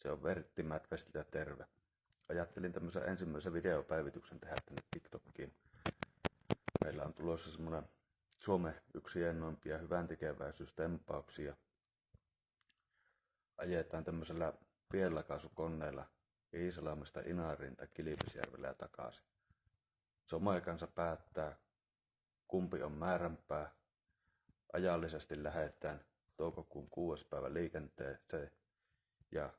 Se on Vertti Madwestiltä terve. Ajattelin tämmöisen ensimmäisen videopäivityksen tehdä tänne TikTokkiin. Meillä on tulossa semmonen Suomen yksi hienoimpia hyväntekeväisyystempauksia. Ajetaan tämmöisellä pienlakaisukoneella Iisalmesta Inariin tai Kilpisjärvelle ja takaisin. Somekansa päättää, kumpi on määränpää. Ajallisesti lähdetään toukokuun 6. päivä liikenteeseen ja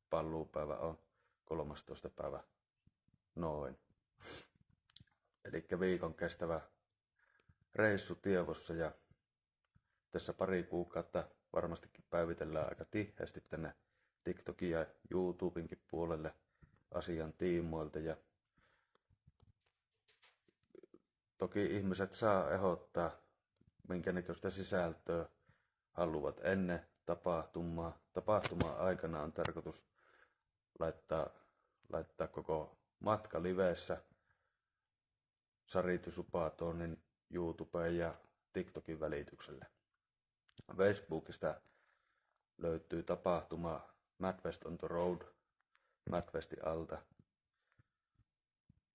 palluupäivä on 13. päivä noin. Elikkä viikon kestävä reissu tievossa ja tässä pari kuukautta varmastikin päivitellään aika tiheästi tänne TikTokin ja YouTubenkin puolelle asian tiimoilta ja toki ihmiset saa ehdottaa minkä näköistä sisältöä haluavat ennen tapahtumaa. Tapahtuman aikana on tarkoitus laittaa koko matka livessä Sari Supatonin YouTubeen ja TikTokin välityksellä. Facebookista löytyy tapahtuma Madwest on the Road Madwestin alta.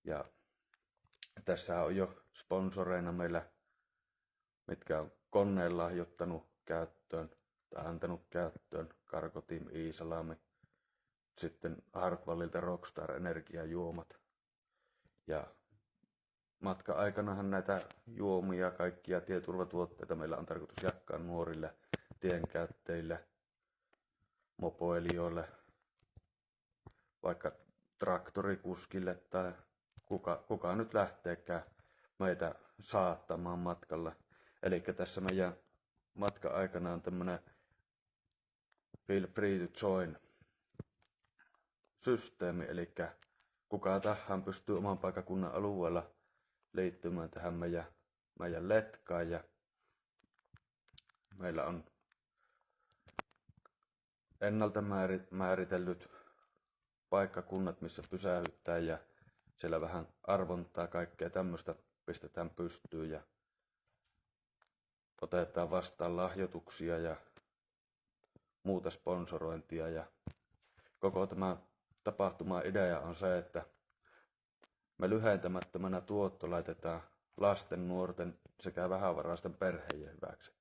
Ja tässä on jo sponsoreina meillä, mitkä on koneen lahjoittanut käyttöön tai antanut käyttöön Cargo Team Iisalmi, sitten Hartwallilta Rockstar energiajuomat. Ja matka-aikanahan näitä juomia ja kaikkia tieturvatuotteita meillä on tarkoitus jakaa nuorille tienkäyttäjille, mopoilijoille, vaikka traktorikuskille tai kuka nyt lähteekään meitä saattamaan matkalla. Eli tässä meidän matka-aikana on tämmönen feel free to join systeemi, eli kuka tahansa pystyy oman paikkakunnan alueella liittymään tähän meidän letkaan ja meillä on ennalta määritellyt paikkakunnat, missä pysähyttää ja siellä vähän arvontaa kaikkea tämmöistä pistetään pystyyn ja otetaan vastaan lahjoituksia ja muuta sponsorointia ja koko tämä tapahtuman idea on se, että me lyhentämättömänä tuotto laitetaan lasten, nuorten sekä vähävaraisten perheiden hyväksi.